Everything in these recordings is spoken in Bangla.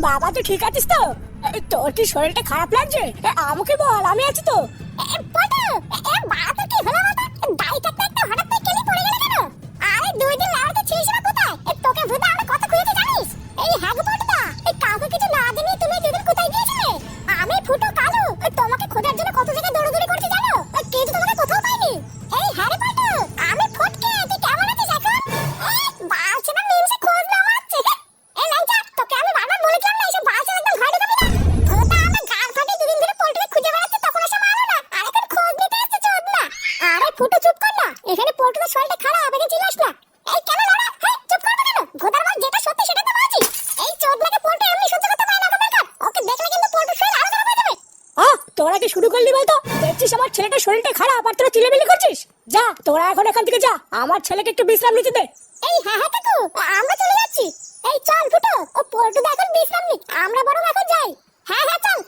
বাবা তুই ঠিক আছিস তো? তোর কি শরীরটা খারাপ লাগছে? আমাকে বল, আমি আছি তো। পটু, বাবা কি হলো বাবা? দাই কাটতে একটা হঠাৎ করে কেলি পড়ে গেল কেন? আরে 2 দিন লাড়তে ছিলিস না কোথায়? তোকে ভূতে আমরা কত খুঁজেছি জানিস? এই হ্যাগো পটুদা, এই কাউকে কিছু না জানিয়ে তুমি দুদিন কোথায় গিয়েছিলে? আমি ফুটো কালু তোমাকে খোঁজার জন্য কত জায়গায় দৌড়াদৌড়ি করছি জানো? কিন্তু তোমাকে কোথাও পাইনি। এই হ্যাঁ রে পটু, আমি ফটকে, তুই কেমন আছিস এখন? বালছে না মিমসে খোঁজ না মারছে। এই লাইজা, তোকে আমি বারবার বলেছিলাম না এসব বালছে একদম ঘরে ঢুকাবি না। ভূতা আমার গান ফাটে 2 দিন ধরে পল্টুকে খুঁজে বেড়াচ্ছে, তখন এসে মারো না। আর এখন খোঁজ নিতে এসেছে চোদ না। আরে ফুটো চুপ কর না, এখানে পল্টুর শরীরটা খারাপ, একে চিল্লাস না। এই কেন লড়া? হ্যাঁ চুপ করবে কেন? ভূতার বল যেটা সত্যি সেটা তো বলছি। এই চোদ নাকে পল্টু এমনি সহ্য করতে পারে না, কবে কর ওকে দেখলে কিন্তু পল্টুর শরীর আরো খারাপ হয়ে যাবে। তোরা কি শুরু করলি বলতো? দেখছিস আমার ছেলেটার শরীরটা খারাপ আর তোরা চিলেমিলি করছিস। যা তোরা এখন এখান থেকে যা, আমার ছেলেকে একটু বিশ্রাম নিতে দে। এই হ্যাঁ হ্যাঁ কাকু, আমরা চলে যাচ্ছি। এই চল ফুটো, ও পল্টুদা এখন বিশ্রাম নিক, আমরা বরং এখন যাই। হ্যাঁ হ্যাঁ চল।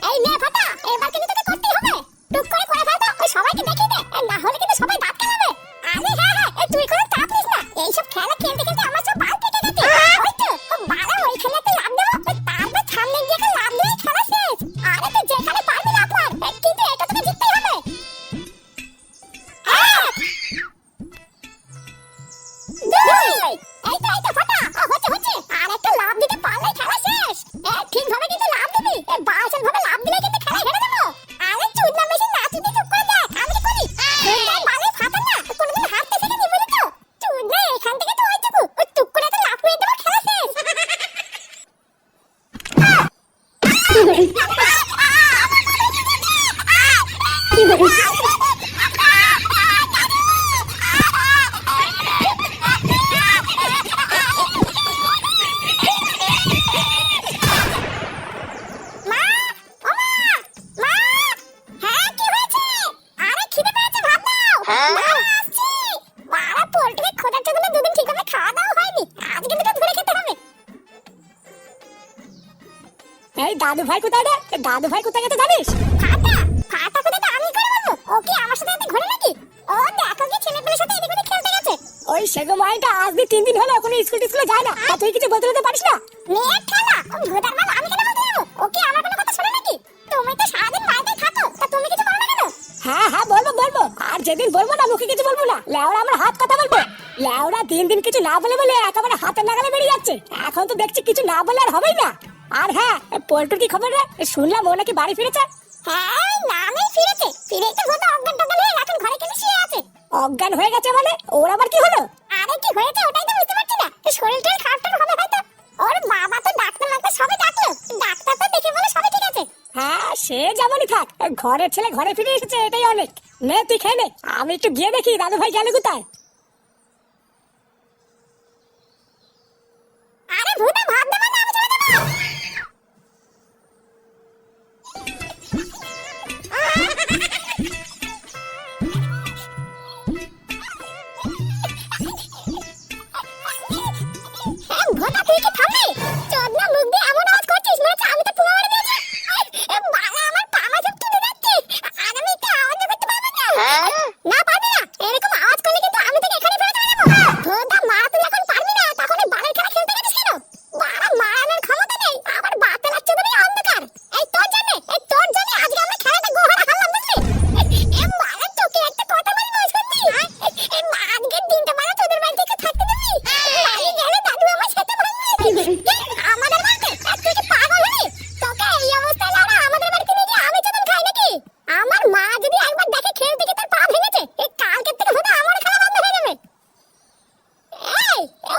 এই নে ফাটা, এবার কিন্তু তোকে করতেই হবে। টুক করে করে ফেল তো, ওই সবাইকে দেখিয়ে দে, না হলে কিন্তু সবাই দাঁত কেলাবে। আরে হ্যাঁ হ্যাঁ, তুই কোনো চাপ নিস না, এইসব খেলা খেলতে খেলতে আমার সব বাল কেটে গেছে। ওই তো বাড়া, ওইখানে একটা লাফ দেবো, তারপর সামনে গিয়ে একটা লাফ দিয়ে খেলা শেষ। আরে তুই যেখানে পারবি লাফ মার, কিন্তু এটা তোকে জিততেই হবে। এই তো ফাটা, হচ্ছে আর একটা লাফ দিতে পারলেই খেলা শেষ। ঠিকভাবে কিন্তু লাফ দিবি, বালছেন ভাবে লাফ দিলে কিন্তু খেলা হেরে যাবো। আরে চুদনা মেশিন নাচুতে চুপ করে দেখ, আমি কি করি? বালে ফাটা না, কোনদিন হাঁটতে শিখেছি বুঝলি তো? চুদনা এখান থেকে তো ওইটুকু, ওই টুক করে একটা লাফ মেরে দেবো, খেলা শেষ। এই দাদু ভাই কোথায় রে? দাদু ভাই কোথায় গেছে জানিস? ফাটা কোথায় তো আমি করে বলবো? ও কি আমার সাথে এত ঘোরে নাকি? ও দেখো কি ছেলেপেলের সাথে এদিক ওদিক খেলতে গেছে। ওই সেগো মাইটা আজ দিয়ে 3 দিন হলো কোনো স্কুলে যায় না, আর তুই কিছু বলতে পারিস না? মেয়ে খেলা, ও ভূতার মাল, আমি কেন বলতে যাবো? ও কি আমার কোনো কথা শোনে নাকি? তুমি তো সারাদিন বাড়িতেই থাকো, তা তুমি কিছু বলো না কেন? হ্যাঁ হ্যাঁ বলবো, আর যেদিন বলবো না মুখে কিছু বলবো না, লেওরা আমরা হাত কথা বলবো। লেওরা 3 দিন কিছু না বলে বলে একেবারে হাতের নাগালে বেরিয়ে যাচ্ছে। এখন তো দেখছি কিছু না বলে আর হবেই না। আর হ্যাঁ, পল্টুর কি খবর রে? শুনলাম ও নাকি বাড়ি ফিরেছে। হ্যাঁ নামেই ফিরেছে, ফিরেই তো ভূত অজ্ঞান টজ্ঞান হয়ে এখন ঘরে কেটে শুয়ে আছে। অজ্ঞান হয়ে গেছে মানে? ওর আবার কি হলো? আরে কি হয়েছে ওটাই তো বুঝতে পারছি না, শরীরটা খারাপ হবে হয়তো। ওর বাবা তো ডাক্তার সবই ডাকলো, ডাক্তার তো দেখে বলে সবই ঠিক আছে। হ্যাঁ সে যেমনই থাক, ঘরের ছেলে ঘরে ফিরে এসেছে, এটাই অনেক। নে তুই খেয়ে নে, আমি একটু গিয়ে দেখি দাদু ভাই গেল কোথায়। আরে ভূতা ভাত দেবে না, আমি চলে যাবো। ভূতা তুই কি থামবি? চোদনা মুখ দিয়ে এমন আওয়াজ করছিস মনে হচ্ছে আমি তো পুরো মেরে দিয়েছি। বাবা আমার পামা সব কেটে যাচ্ছে, আর আমি একটু আওয়াজ করতে পারবো না। না পারবি না, এরকম আওয়াজ করলে কিন্তু আমি তোকে এখানে ফেলে চলে যাবো। ভূতা মারা তুই এখন পারবি না, তখন এই বালের খেলা খেলতে গেছিস কেন? বাবা মারানোর ক্ষমতা নেই, আবার বাতে লাগছে তুমি অন্ধকার। এই তোর জন্য আজকে আমরা খেলাটা গোহারা হারলাম বুঝলি? মারা তোকে একটা কথা বলবো শুনবি? আজকের দিনটা মারা তোদের বাড়ি থেকে থাকতে দিবি? বাড়ি গেলে দাদু আমার সাথে ভাঙবি। আমাদের বাড়িতে তুই কি পাগল হলি? তোকে এই অবস্থায় লাড়া আমাদের বাড়িতে নিয়ে গিয়ে আমি চোদন খাই নাকি? আমার মা যদি একবার দেখে খেলতে গিয়ে তার পা ভেঙেছে, এই কালকে থেকে হয়তো আমার খেলা বন্ধ হয়ে যাবে। এই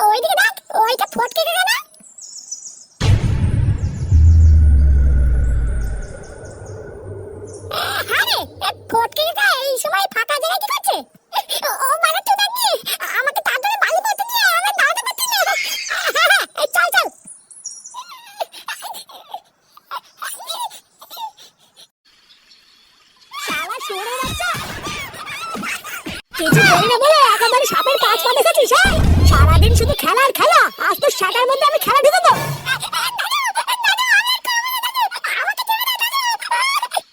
ওইদিকে দেখ, ওইটা ফটকে গেল না? আরে ফটকে এই সময় ফাঁকা জায়গায় কি করছে? ও মানে তো দেখি আমাকে তার জন্য বালি বলতে নিয়ে আমরা দাঁড়াতে পারছি না। হ্যাঁ চল চল। শালা শুয়োরের বাচ্চা, কিছু বলি না বলে একেবারে সাপের পাঁচ পা দেখেছিস? সারাদিন শুধু খেলা আর খেলা, আজ তো সেটার মধ্যে আমি খেলা ঢুকে দেবো।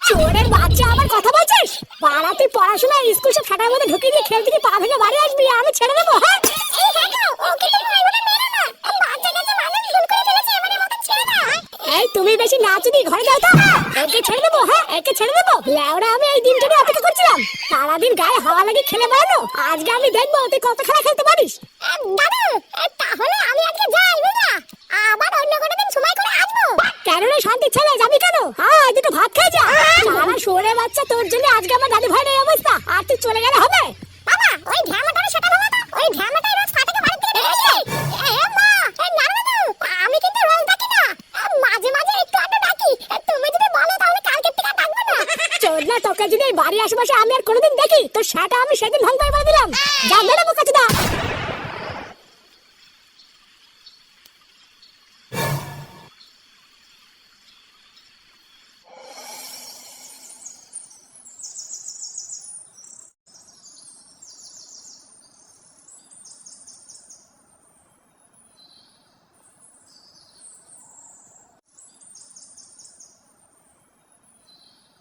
শুয়োরের বাচ্চা আবার কথা বলছিস? পাড়াতে তুই পড়াশোনা স্কুল সব খাটার মধ্যে ঢুকিয়ে দিয়ে খেলতে গিয়ে পা ভেঙে বাড়ি আসবি, আমি ছেড়ে দেবো? হ্যাঁ এই দেখো, ওকে তুমি এভাবে মেরো না। বাচ্চা কাচ্চা মানুষ ভুল করে ফেলেছে, এবারে মতো ছেড়ে দাও। এই তুমি বেশি নাচ দি, ঘরে যাও তো। একে ছেড়ে দেবো? হ্যাঁ একে ছেড়ে দেবো? লেওরা আমি এই দিনটাকে অপেক্ষা করছিলাম, সারাদিন গায়ে হাওয়া লাগে খেলে বেড়ানো। আজকে আমি দেখবো তুই কত খেলা খেলতে পারিস। দাদু, তাহলে আমি আজকে যাই, বুঝলা? আবার অন্য কোনো দিন সময় করে আসবো। কেন রে শান্তি ছেলে, যাবি কেন? হ্যাঁ দুটো ভাত খেয়ে যা। সারা শোরে বাচ্চা, তোর জন্য আজকে আমার দাদু ভাইয়ের এই অবস্থা, আর তুই চলে গেলে হবে? বাবা, ওই ঢ্যামাটারে সেটা ভালো তো, ওই ঢ্যামাটাই রোজ ফাটাকে বাড়ি থেকে বের হচ্ছে। মা, না দাদু, আমি কিন্তু রোজ ডাকি না, মাঝে মাঝে একটু আধটু ডাকি। তুমি যদি বলো তাহলে কালকে থেকে আর ডাকবো না। চোদনা, তোকে যদি এই বাড়ির আশেপাশে আমি আর কোনোদিন দেখি, তোর সেটা আমি সেদিন ভাঙবার করে দিলাম। যা বেরো বোকাচোদা।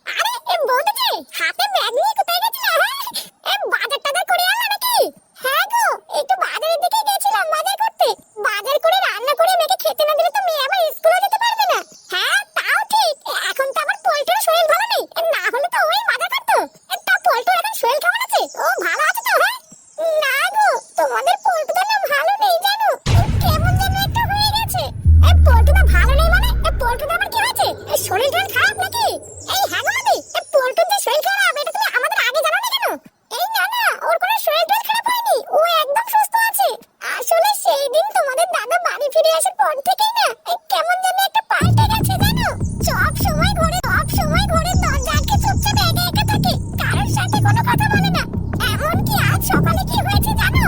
আরে বৌদিজি, হাতে ব্যাগ নিয়ে কোথায় গেছিলে? হ্যাঁ, বাজার টাজার করে আনলে নাকি? হ্যাঁ গো, একটু বাজারের দিকে গেছিলাম বাজার করতে। বাজার করে রান্না করে মেয়েকে খেতে না দিলে তো মেয়ে আবার স্কুলে যেতে পারবে না। হ্যাঁ তাও ঠিক, এখন তো আমার পোল্ট্রির শরীর ভালো নেই, না হলে তো ওই বাজার করতো। তা পোল্ট্রির এখন শরীর কেমন আছে? ও ভালো আছে তো? হ্যাঁ না গো, তোমাদের পোল্ট্রিটা না ভালো নেই জানো, কেমন যেন একটা হয়ে গেছে। পোল্ট্রিটা ভালো নেই মানে? পোল্ট্রিটা আবার কি হয়েছে? শরীর টরীর খারাপ নাকি? এই হ্যাঁ গো মামি, পোল্ট্রির যে শরীর খারাপ এটা তুমি আমাদের আগে জানাওনি কেন? এই না না, ওর কোনো শরীর টরীর খারাপ হয়নি, ও একদম সুস্থ আছে। আসলে সেই দিন তোমাদের দাদা বাড়ি ফিরে আসার পর থেকেই না কেমন যেন একটা পাল্টে গেছে জানো। সব সময় ঘরে দরজা আটকে চুপচাপ একা একা থাকে, কারোর সাথে কোনো কথা বলে না। এমনকি আজ সকালে কি হয়েছে জানো?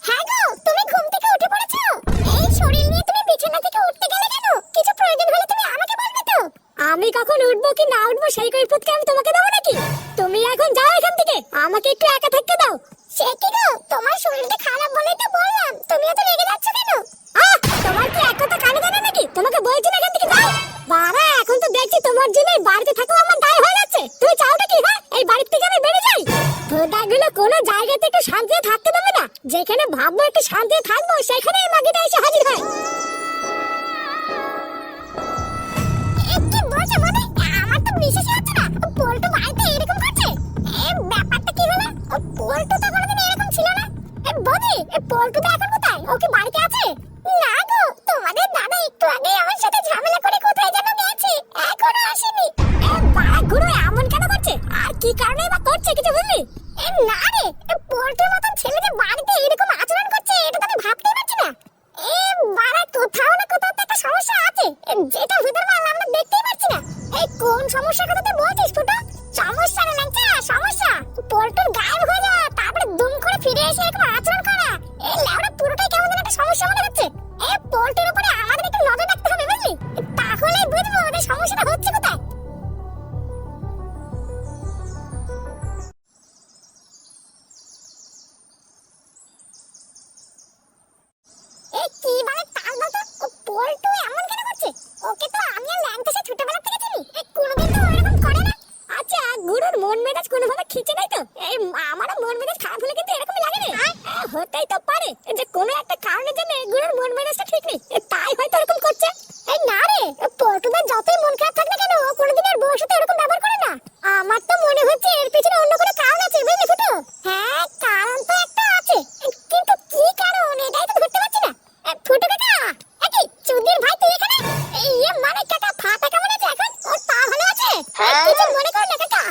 হ্যাঁ গো, তুমি ঘুম থেকে উঠে পড়েছো? এই শরীর নিয়ে তুমি বিছানা থেকে উঠতে গেলে কেন? কিছু প্রয়োজন হলে তুমি আমাকে বলবে তো। আমি কখন উঠবো কি না উঠবো সেই কৈফিয়ত কি আমি তোমাকে দেবো নাকি? তুমি এখন যাও এখান থেকে, আমাকে একটু একা থাকতে দাও। সে কি গো, তোমার শরীরটা খারাপ বলেই তো বললাম, তুমি এত রেগে যাচ্ছ কেন? তোমার কি এক কথা কানে জানে নাকি? তোমাকে বলছি না এখান থেকে যাও। বাবা, এখন তো দেখছি তোমার জন্য এই বাড়িতে থাকা আমার দায় হয়ে যাচ্ছে। তুমি চাওটা কি? হ্যাঁ, এই বাড়ির থেকে আমি বেরিয়ে যাই? ভোদাগুলো কোনো জায়গাতে একটু শান্তিতে থাকতে পারবে না? যেখানে ভাববো একটু শান্তিতে থাকবো, সেখানে এই মাগিটা এসে হাজির হয়। কি বলছো মানে? আমার তো বিশ্বাসই হচ্ছে না, পোল্টু বাড়িতে এরকম করছে। ব্যাপারটা কি হলো? পোল্টু তো কোনোদিন এরকম ছিল না। বৌদি, পোল্টু তো এখন কোথায়? ও কি বাড়িতে আছে? না গো, তোমাদের দাদা একটু আগে আমার সাথে ঝামেলা করে কোথায় যেন গেছে, এখনো আসেনি। বাড়া গুরু এমন কেন করছে? আর কি কারণে বা করছে কিছু বুঝলি? না রে, পোল্টুর মতন ছেলে যে বাড়িতে এরকম আচরণ করছে এটা তো আমি ভাবতেই পারছি না। বাড়া কোথাও না কোথাও তো একটা সমস্যা আছে, যেটা ভিতর মাল আমরা দেখতেই পাচ্ছি না। এই কোন সমস্যার কথা তুই বলছিস ফুটো? সমস্যা না ল্যাংচা, সমস্যা। পোল্টুর গায়েব হয়ে যাওয়া, তারপরে দুম করে ফিরে এসে এরকম আচরণ করা, এই লেওড়া পুরোটাই কেমন যেন একটা সমস্যা মনে হচ্ছে। এই পোল্টুর উপরে আমাদের একটু নজর রাখতে হবে বুঝলি, তাহলেই বুঝবো ওদের সমস্যাটা হচ্ছে কোথায়। কি মানে তাল বলতো, পোল্টু এমন কেন করছে? ওকে তো আমি আর ল্যাংচা সে ছোটবেলা থেকে চিনি, কোনোদিন তো এরকম করে না। আচ্ছা, গুরুর মন মেজাজ কোনোভাবে খিচে নাই তো? এই আমারও মন মেজাজ খারাপ হলে কিন্তু এরকমই লাগে রে। হতেই তো পারে যে কোনো একটা কারণের জন্য গুরুর মন মেজাজটা ঠিক নেই, তাই হয়তো এরকম করছে। এই না রে, পোল্টুদার যতই মন খারাপ থাক না কেন, ও কোনোদিন আর বউর সাথে এরকম ব্যবহার করে না। আমার তো মনে হচ্ছে এর পেছনে অন্য কোনো কারণ আছে বুঝলি ফুটো। হ্যাঁ, কারণ তো একটা আছে, কিন্তু কি কারণ এটাই তো ধরতে পারছি না। ফুটো কাকা, একই চুদির ভাই তুই এখানে? মানে কাকা ফাটা কেমন আছে এখন? ওর পা ভালো আছে? কিছু মনে করো না কাকা,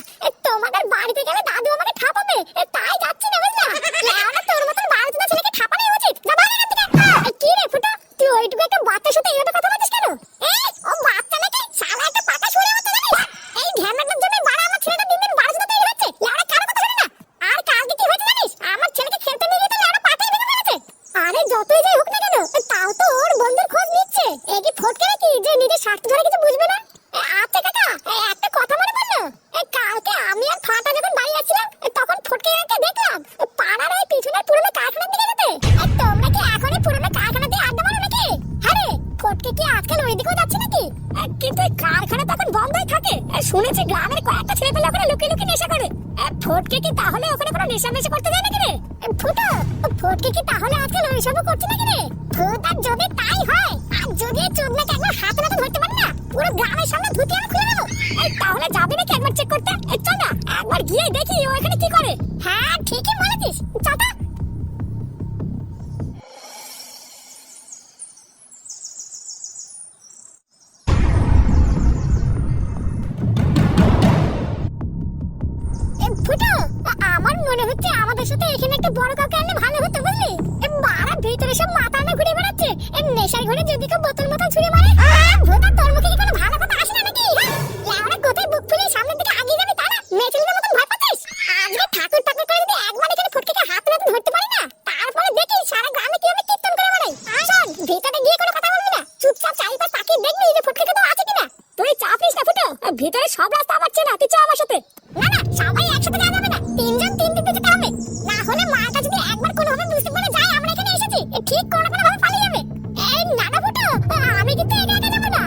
তোমাদের বাড়িতে গেলে দাদু আমাকে ঠাপাবে, তাই যাচ্ছি না বুঝলা। লেওড়া তোর মতন বাড়িতে ছেলেকে ঠাপানোই উচিত। যা বাইরে এখান থেকে। কি রে ফুটো, তুই ওইটুকু একটা বাচ্চার সাথে এইভাবে কথা বলছিস কেন? ও বাচ্চা নাকি? শালা একটা পাকা শুয়ে মতো জানিস? এই ঢ্যামনাটার জন্য বাড়া আমার ছেলেটা দিন দিন বাড়িতে তৈরি হচ্ছে। লেওড়া কারো কথা শুনে না। আর কালকে কি হয়েছে জানিস? আমার ছেলেকে খেলতে নিয়ে গিয়ে তো লেওড়া পাটাই ভেঙে ফেলেছে। আরে যতই যাই হোক না কেন, তাও তো ওর বন্ধুর খোঁজ নিচ্ছে। এ কি ফটকে নাকি যে নিজের স্বার্থ ধরে কিছু বুঝবে না? আচ্ছা কাকা, একটা কথা মনে পড়লো। কালকে আমি আর ফাটা যখন বাড়ি যাচ্ছিলাম, তখন ফটকে কাকাকে দেখলাম পাড়ার এই পিছনের পুরনো কারখানার দিকে যেতে। তোমরা কি এখনই পুরনো কারখানা দিয়ে আড্ডা মারো নাকি? হ্যাঁ রে, ফটকে কি আজকাল ওই দিকেও যাচ্ছে নাকি? কিন্তু এই নাকি? শুনেছি গ্রামের কয়েকটা ছেলে পেলে ওখানে লুকিয়ে লুকিয়ে নেশা করে। ফটকে কি তাহলে ওখানে কোনো নেশা মেশা করতে যায় নাকি রে? ফুটো, ফটকে কি তাহলে আজকাল ওইসবও করছে নাকি রে? ফুট, আর যদি তাই হয়, আর যদি এই চোদনাকে একবার হাতে নাতে ধরতে পারি না, পুরো গ্রামের সামনে ধুতি আমি খুলে দেবো। তাহলে যাবি নাকি একবার চেক করতে? চল না একবার গিয়ে দেখি ও এখানে কি করে। হ্যাঁ ঠিকই বলেছিস, চল তো। ফুটো, আমার মনে হচ্ছে আমাদের সাথে এখানে একটা বড় কাউকে আনলে ভালো হতো, বুঝলি? বাড়া ভিতরে সব মাথা না ঘুরে বেড়াচ্ছে, নেশার ঘরে যদি কেউ বোতল মতো ছুঁড়ে মারে, ভোটা তোর মুখে কি কোনো ভালো কথা আসে না নাকি? লেওড়া কোথায় বুক ফুলে সামনের দিকে আগিয়ে যাবে তা না, মেয়েছেলের মতন ভয় পাচ্ছিস? আজকে ঠাকুর ঠাকুর করে যদি একবার এখানে ফুটকে হাত নাতে ধরতে পারি না, তারপরে দেখি সারা গ্রামে কিভাবে কীর্তন করে বেড়াই। শোন, ভিতরে গিয়ে কোনো কথা বলবি না, চুপচাপ চারিপাশ তাকিয়ে দেখবি যে ফুটকে তো আছে কিনা। তুই চাপ নিস না ফুটো, ভিতরে সব রাস্তা আমার চেনা, তুই চ আমার সাথে। না না, সবাই একসাথে যাওয়া যাবে না, তিনজন তিন দিকে যেতে হবে, না হলে মাটা যদি একবার কোনোভাবে বুঝতে পারে যায় আমরা এখানে এসেছি, ঠিক কোনো না কোনোভাবে পালিয়ে যাবে। এই না না ফুটো, আমি কিন্তু একা একা যাবো না।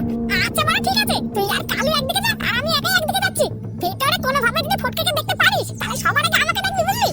আচ্ছা বাবা ঠিক আছে, তুই আর কালু একদিকে যা, আর আমি একা একদিকে যাচ্ছি। ভিতরে কোনোভাবে যদি ফটকেকে দেখতে পারিস, তাহলে সবার আগে আমাকে দেখবি, বুঝলি?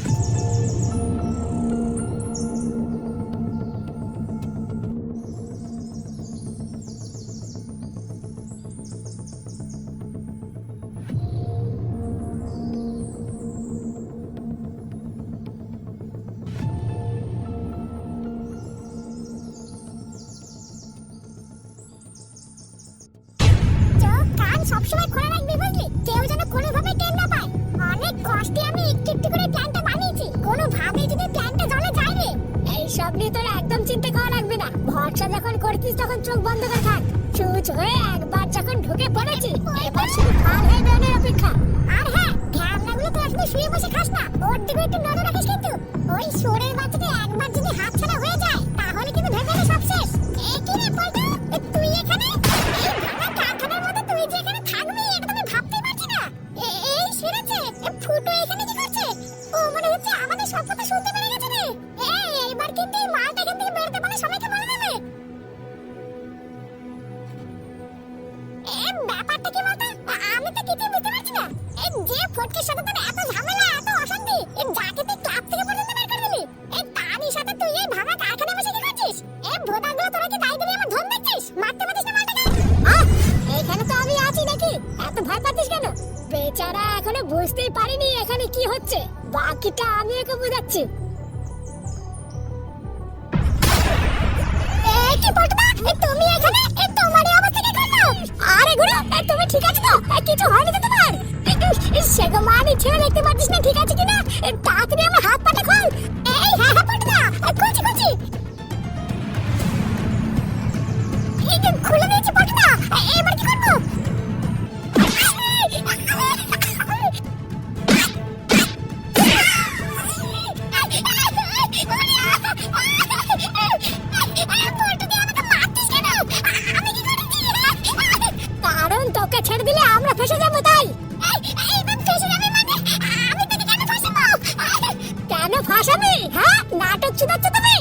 চোখ কান সবসময় খোলা রাখবি, বুঝলি? কেউ যেন কোনোভাবে টের না পায়। অনেক কষ্টে আমি একটু একটু করে প্ল্যানটা বানিয়েছি, কোনোভাবে যদি প্ল্যানটা জলে যায় রে। এইসব নিয়ে তোর একদম চিন্তা করা লাগবে না, ভরসা যখন করতিস তখন চোখ বন্ধ করে থাক। চুচ হয়ে একবার যখন ঢুকে পড়েছি, এবার শুধু খাল হয়ে বেরোনোর অপেক্ষা। আর হ্যাঁ, ঢ্যামনাগুলো তো শুধু শুয়ে বসে খাস না, ওর দিকে একটু নজর রাখিস কিন্তু। ওই সোরের বাচ্চাটা একবার যদি হাতছাড়া হয়ে যায়, তাহলে কিন্তু ভেবে নে সব শেষ। এ কি রে পল্টু, তুই এখানে? এই ভাঙা কারখানার মধ্যে তুই যে এখানে থাকবি, এটা তো আমি ভাবতেই পারছি না। এই সেরেছে, ফুটো এখানে কি করছে? ও মনে হচ্ছে আমাদের সব কথা শুনতে পেরে গেছে রে। এইবার কিন্তু এই মালটা এখান থেকে বেরোতে পারলে সবাইকে বলে দেবে। ব্যাপারটা কি বলতো, আমি তো কিছু বুঝতে পারছি না। যে ফটকের সাথে তোর এত ঝামেলা, এত অশান্তি, যাকে তুই ক্লাব থেকে পর্যন্ত বের করে দিলি, তারই সাথে তুই এই ভাঙা কারখানায় বসে কি করছিস? ভোটারগুলো তোরা কি দায়িত্ব নিয়ে আমার ধন দেখছিস? মারতে পারছিস না মালটাকে? এখানে তো আমি আছি নাকি, এত ভয় পাচ্ছিস কেন? বেচারা এখনো বুঝতেই পারিনি এখানে কি হচ্ছে, বাকিটা আমি ওকে বোঝাচ্ছি। কি পল্টুদা, তুমি এখানে? তোমার এই অবস্থা কি করলো? আরে গুরু, তুমি ঠিক আছো তো? কিছু হয়নি তো তোমার? সেগো মানি ছেড়ে দেখতে পাচ্ছিস না ঠিক আছে কিনা? তাড়াতাড়ি আমার হাত পাটা খোল। হ্যাঁ হ্যাঁ পল্টুদা, খুলছি খুলছি। এই যে খুলে দিয়েছি পল্টুদা, এবার কি করবো? কারণ তোকে ছেড়ে দিলে আমরা ফেসে যাবো তাই। কেন ফাঁসাবি? হ্যাঁ, নাটক চুদাচ্ছ তুমি।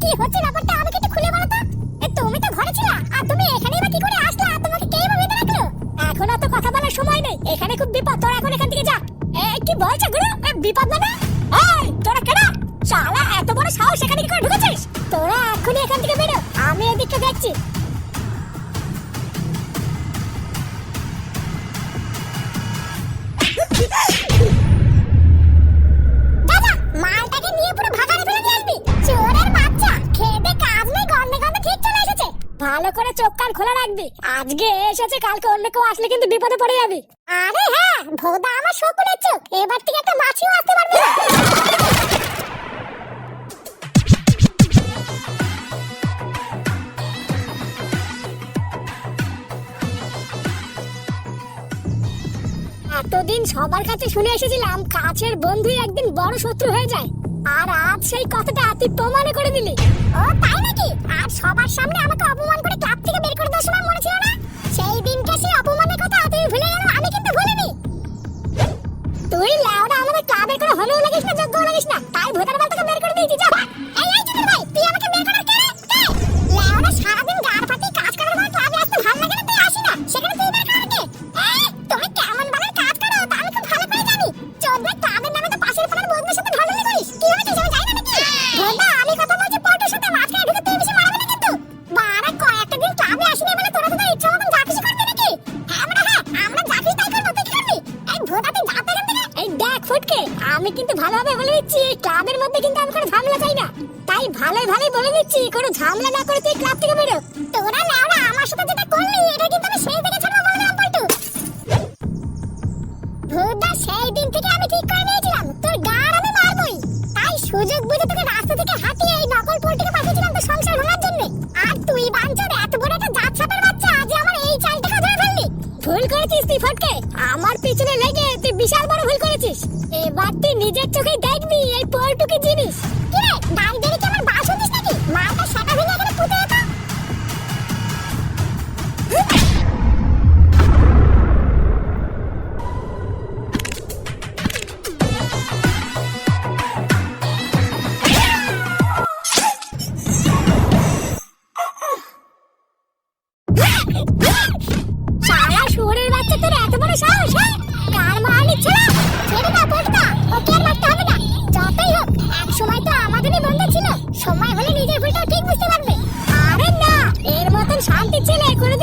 কি হচ্ছে ব্যাপারটা আমাকে একটু খুলে বলো তো। তুমি তো ঘরে ছিলা, আর তুমি এখানেই বা কি করে আসলা? তোমাকে কে বা বেঁধে রাখলো? এখন তো কথা বলার সময় নেই, এখানে খুব বিপদ, তোরা এখন এখান থেকে যা। কি বলছো গুরু, বিপদ মানে? এই তোরা কেন শালা এত বড় সাহস এখানে কি করে ঢুকেছিস? তোরা এখনই এখান থেকে বেরো, আমি এদিকটা দেখছি। দাদা, মালটাকে নিয়ে পুরো ভাগাড়ে ফেলে দিয়ে আসবি। চোরের বাচ্চা, খেদে কাজ নেই, গন্ধে গন্ধে ঠিক চলে এসেছে। ভালো করে চোখ কান খোলা রাখবি, আজকে এসেছে কালকে অন্য কেউ আসলে কিন্তু বিপদে পড়ে যাবি। আরে হ্যাঁ, ভোদা আমার শকুনের চোখ, এবার থেকে একটা মাছিও আসতে পারবে না। এতদিন সবার কাছে শুনে এসেছিলাম কাছের বন্ধুই একদিন বড় শত্রু হয়ে যায়, আর আজ সেই কথাটা তুই প্রমাণ করে দিলি। ও তাই নাকি? আর সবার সামনে আমাকে অপমান করে ক্লাব থেকে বের করে দেওয়ার সময় মনে ছিল না? সেই দিনটা সেই অপমানের কথা তুমি ভুলে গেল, আমি কিন্তু ভুলিনি। তুই লাউডা আমাদের ক্লাবের করে হলেও লাগিস না, যোগ্য লাগিস না, তাই ভোটার বালটাকে বের করে দিয়েছি। যা এই ক্লাবের মধ্যে কিন্তু আমি কোনো ঝামেলা চাই না। তাই ভালোই ভালোই বলে দিচ্ছি, কোনো ঝামেলা না করে তুই ক্লাব থেকে বেরো। তোরা লেওড়া আমার সাথে যেটা করলি এটা কিন্তু আমি সেই থেকে ছাড়বো বলে দিলাম পল্টু। ভূতদা সেই দিন থেকে আমি ঠিক করে নিয়েছিলাম তোর গাড় আমি মারবই। তাই সুযোগ বুঝে তোকে রাস্তা থেকে হাঁটিয়ে এই নকল পল্টুকে পাঠিয়েছিলাম তোর সংসার ভাঙার জন্য। আর তুই বাঞ্চোদ এত বড় একটা জাত সাপের বাচ্চা আজ আমার এই চালটাকে ধরে ফেললি। ভুল করেছিস তুই ফটকে, আমার পিছনে লেগে তুই বিশাল বড় ভুল করেছিস। এবার তুই নিজের চোখেই দেখবি এই পল্টু কি জিনিস। কি রে দাঁড়িয়ে দাঁড়িয়ে কি আমার বাস হতিস নাকি? মাটা সেটা ভেঙে এখানে পুঁতে যেত। সারা শহরের বাচ্চা তোর এত বড় সাহস, হ্যাঁ? কার মারলি ছেলে? ছেড়ে দাও পল্টুদা, ওকে আর মারতে হবে না। যতই হোক এক সময় তো আমাদেরই বন্ধু ছিল, সময় হলে নিজের ভুলটাও ঠিক বুঝতে পারবে। আরে না, এর মতন শান্তি ছেলে কোনো